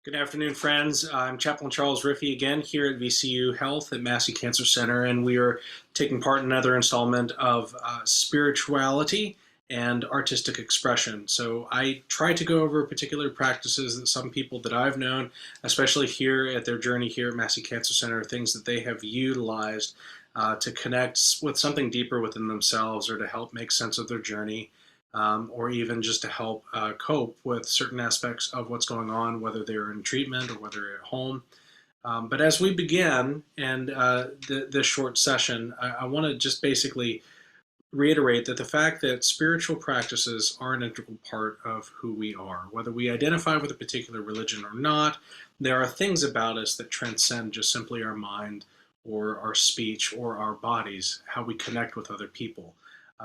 Good afternoon, friends. I'm Chaplain Charles Riffey again here at VCU Health at Massey Cancer Center, and we are taking part in another installment of spirituality and artistic expression. So I try to go over particular practices that some people that I've known, especially here at their journey here at Massey Cancer Center, things that they have utilized to connect with something deeper within themselves or to help make sense of their journey. Or even just to help cope with certain aspects of what's going on, whether they're in treatment or whether they're at home. But as we begin and this short session, I want to just basically reiterate that the fact that spiritual practices are an integral part of who we are. Whether we identify with a particular religion or not, there are things about us that transcend just simply our mind or our speech or our bodies, how we connect with other people.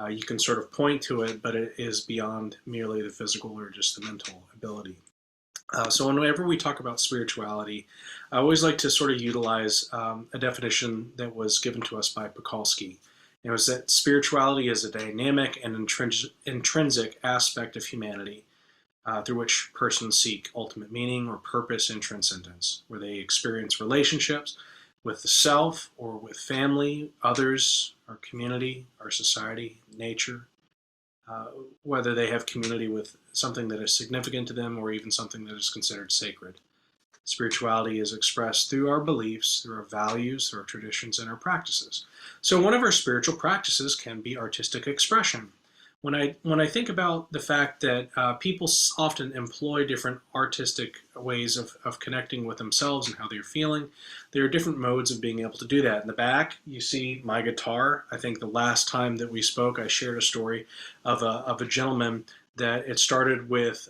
You can sort of point to it, but it is beyond merely the physical or just the mental ability. So whenever we talk about spirituality, I always like to sort of utilize a definition that was given to us by Pekalski. It was that spirituality is a dynamic and intrinsic aspect of humanity through which persons seek ultimate meaning or purpose and transcendence, where they experience relationships with the self or with family, others, our community, our society, nature, whether they have community with something that is significant to them or even something that is considered sacred. Spirituality is expressed through our beliefs, through our values, through our traditions, and our practices. So one of our spiritual practices can be artistic expression. When I think about the fact that people often employ different artistic ways of connecting with themselves and how they're feeling, there are different modes of being able to do that. In the back, you see my guitar. I think the last time that we spoke, I shared a story of a gentleman that it started with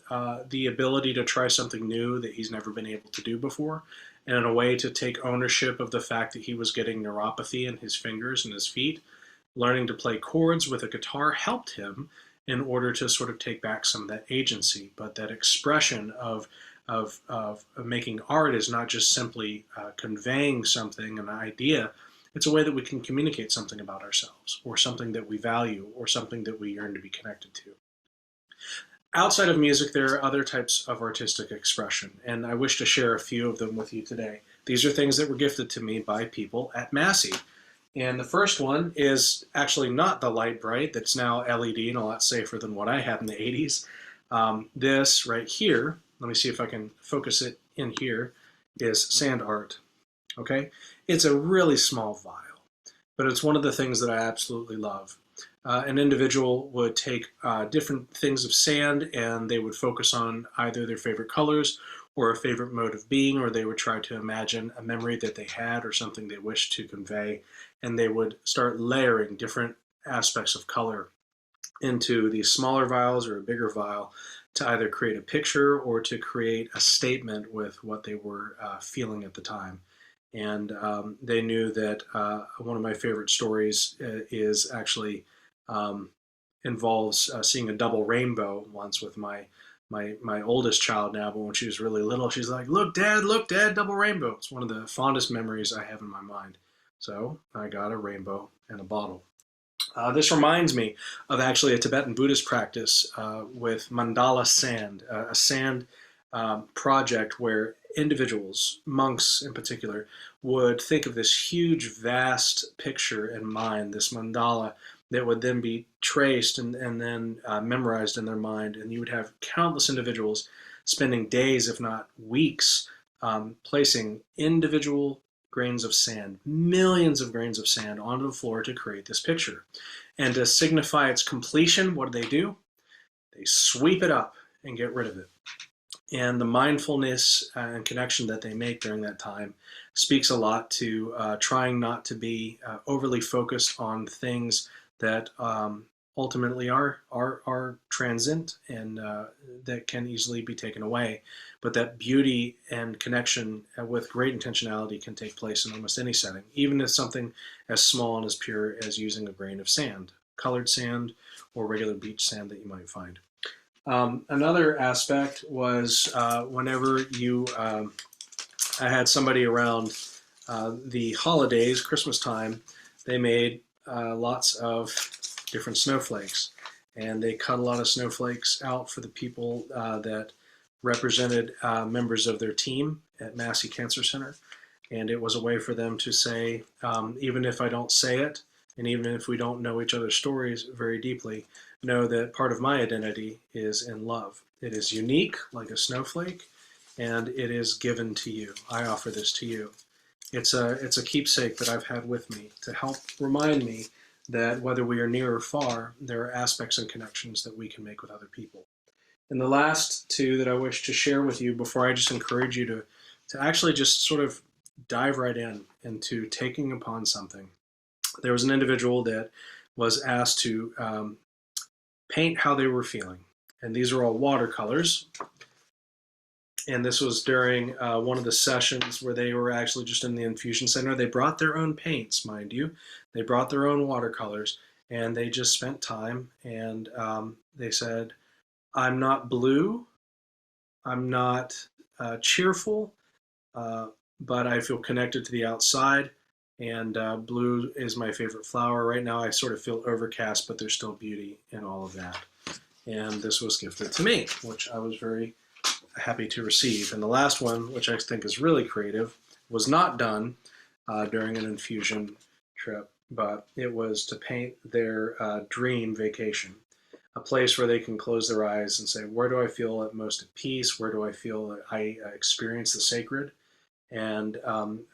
the ability to try something new that he's never been able to do before, and in a way to take ownership of the fact that he was getting neuropathy in his fingers and his feet. Learning to play chords with a guitar helped him in order to sort of take back some of that agency. But that expression of making art is not just simply conveying something, an idea. It's a way that we can communicate something about ourselves or something that we value or something that we yearn to be connected to. Outside of music, there are other types of artistic expression, and I wish to share a few of them with you today. These are things that were gifted to me by people at Massey. And the first one is actually not the light bright that's now LED and a lot safer than what I had in the 80s. This right here, let me see if I can focus it in here, is sand art. Okay? It's a really small vial, but it's one of the things that I absolutely love. An individual would take different things of sand and they would focus on either their favorite colors or a favorite mode of being, or they would try to imagine a memory that they had or something they wished to convey, and they would start layering different aspects of color into these smaller vials or a bigger vial to either create a picture or to create a statement with what they were feeling at the time. And they knew that one of my favorite stories is actually involves seeing a double rainbow once with my oldest child now, but when she was really little, she's like, look, Dad, double rainbow. It's one of the fondest memories I have in my mind. So I got a rainbow and a bottle. This reminds me of actually a Tibetan Buddhist practice with mandala sand, a sand project where individuals, monks in particular, would think of this huge, vast picture in mind, this mandala, that would then be traced and then memorized in their mind. And you would have countless individuals spending days, if not weeks, placing individual grains of sand, millions of grains of sand onto the floor to create this picture. And to signify its completion, what do? They sweep it up and get rid of it. And the mindfulness and connection that they make during that time speaks a lot to trying not to be overly focused on things that ultimately are transient and that can easily be taken away, but that beauty and connection with great intentionality can take place in almost any setting, even if something as small and as pure as using a grain of sand, colored sand or regular beach sand that you might find. Another aspect was whenever I had somebody around the holidays, Christmas time, they made lots of different snowflakes, and they cut a lot of snowflakes out for the people that represented members of their team at Massey Cancer Center. And it was a way for them to say, even if I don't say it, and even if we don't know each other's stories very deeply, know that part of my identity is in love. It is unique, like a snowflake, and it is given to you. I offer this to you. It's a keepsake that I've had with me to help remind me that whether we are near or far, there are aspects and connections that we can make with other people. And the last two that I wish to share with you before I just encourage you to actually just sort of dive right into taking upon something. There was an individual that was asked to paint how they were feeling. And these are all watercolors. And this was during one of the sessions where they were actually just in the infusion center. They brought their own paints, mind you. They brought their own watercolors, and they just spent time. And they said, I'm not blue, I'm not cheerful, but I feel connected to the outside. And blue is my favorite flower. Right now I sort of feel overcast, but there's still beauty in all of that. And this was gifted to me, which I was very happy to receive. And the last one, which I think is really creative, was not done during an infusion trip, but it was to paint their dream vacation, a place where they can close their eyes and say, where do I feel at most at peace? Where do I feel that I experience the sacred? And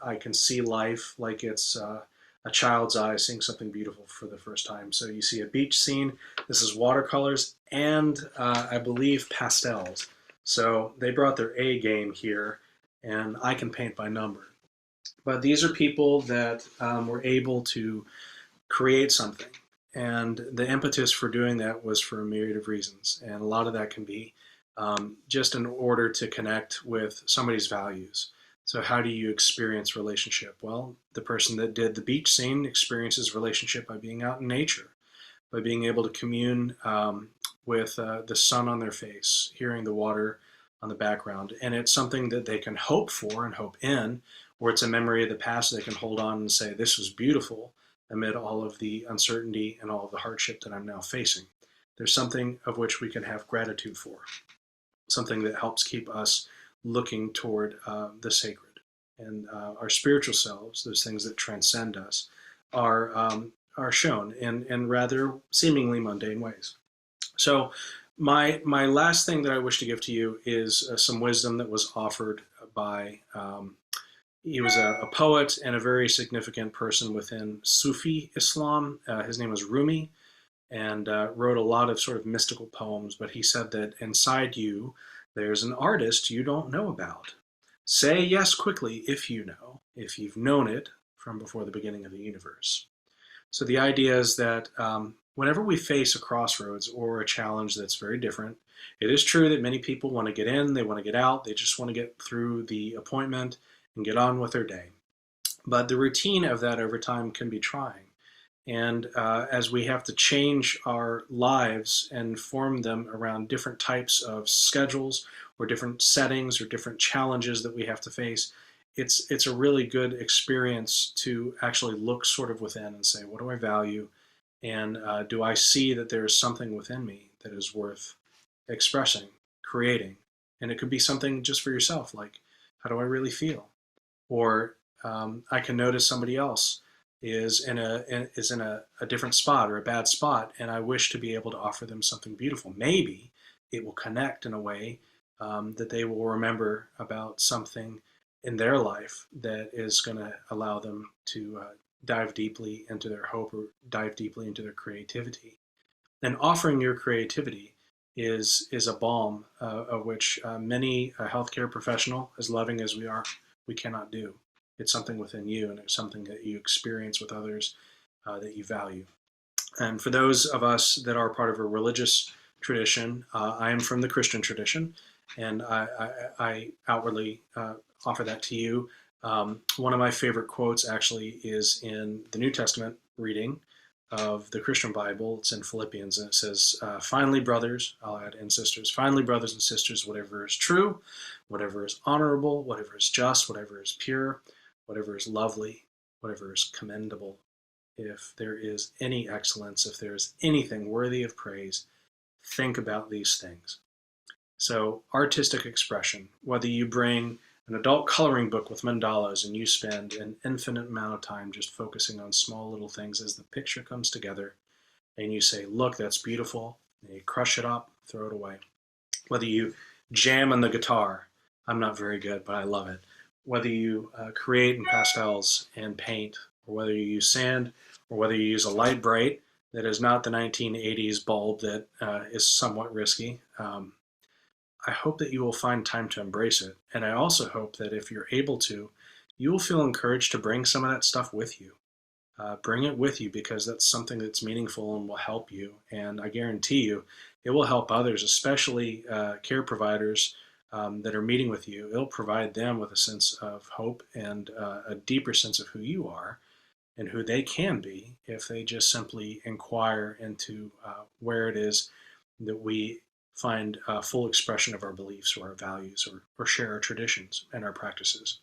I can see life like it's a child's eyes seeing something beautiful for the first time. So you see a beach scene. This is watercolors and I believe pastels. So they brought their A game here, and I can paint by number. But these are people that were able to create something. And the impetus for doing that was for a myriad of reasons. And a lot of that can be just in order to connect with somebody's values. So how do you experience relationship? Well, the person that did the beach scene experiences relationship by being out in nature, by being able to commune with the sun on their face, hearing the water on the background. And it's something that they can hope for and hope in, or it's a memory of the past they can hold on and say, this was beautiful amid all of the uncertainty and all of the hardship that I'm now facing. There's something of which we can have gratitude for, something that helps keep us looking toward the sacred. And our spiritual selves, those things that transcend us, are shown in rather seemingly mundane ways. So my last thing that I wish to give to you is some wisdom that was offered by, he was a poet and a very significant person within Sufi Islam. His name was Rumi, and wrote a lot of sort of mystical poems, but he said that inside you, there's an artist you don't know about. Say yes quickly if you know, if you've known it from before the beginning of the universe. So the idea is that whenever we face a crossroads or a challenge that's very different, it is true that many people want to get in, they want to get out, they just want to get through the appointment and get on with their day. But the routine of that over time can be trying. And as we have to change our lives and form them around different types of schedules or different settings or different challenges that we have to face, it's a really good experience to actually look sort of within and say, what do I value? And do I see that there is something within me that is worth expressing, creating? And it could be something just for yourself, like, how do I really feel? Or I can notice somebody else is in a different spot or a bad spot, and I wish to be able to offer them something beautiful. Maybe it will connect in a way that they will remember about something in their life that is going to allow them to dive deeply into their hope or dive deeply into their creativity. And offering your creativity is a balm of which many a healthcare professional, as loving as we are, we cannot do. It's something within you, and it's something that you experience with others that you value. And for those of us that are part of a religious tradition, I am from the Christian tradition, and I outwardly offer that to you. One of my favorite quotes actually is in the New Testament reading of the Christian Bible. It's in Philippians, and it says, finally, brothers, I'll add in sisters, finally, brothers and sisters, whatever is true, whatever is honorable, whatever is just, whatever is pure, whatever is lovely, whatever is commendable, if there is any excellence, if there is anything worthy of praise, think about these things. So artistic expression, whether you bring an adult coloring book with mandalas and you spend an infinite amount of time just focusing on small little things as the picture comes together, and you say, look, that's beautiful, and you crush it up, throw it away. Whether you jam on the guitar, I'm not very good, but I love it. Whether you create in pastels and paint, or whether you use sand, or whether you use a light bright that is not the 1980s bulb that is somewhat risky, I hope that you will find time to embrace it. And I also hope that if you're able to, you will feel encouraged to bring some of that stuff with you. Bring it with you because that's something that's meaningful and will help you. And I guarantee you, it will help others, especially care providers that are meeting with you. It'll provide them with a sense of hope and a deeper sense of who you are and who they can be if they just simply inquire into where it is that we find full expression of our beliefs or our values or share our traditions and our practices.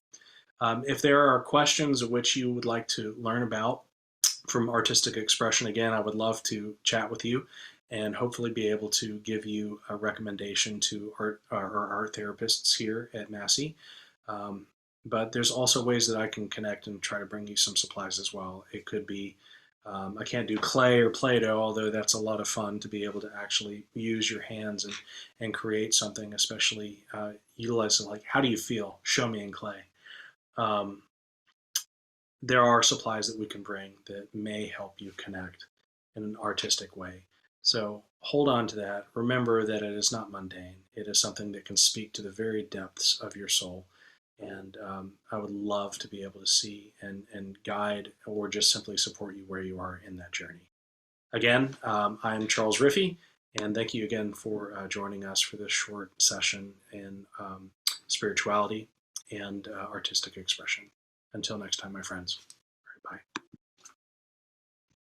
If there are questions which you would like to learn about from artistic expression, again, I would love to chat with you and hopefully be able to give you a recommendation to our art therapists here at Massey. But there's also ways that I can connect and try to bring you some supplies as well. It could be, I can't do clay or Play-Doh, although that's a lot of fun to be able to actually use your hands and create something, especially utilize it like, how do you feel? Show me in clay. There are supplies that we can bring that may help you connect in an artistic way. So hold on to that. Remember that it is not mundane. It is something that can speak to the very depths of your soul. And I would love to be able to see and guide or just simply support you where you are in that journey. Again, I'm Charles Riffey, and thank you again for joining us for this short session in spirituality and artistic expression. Until next time, my friends.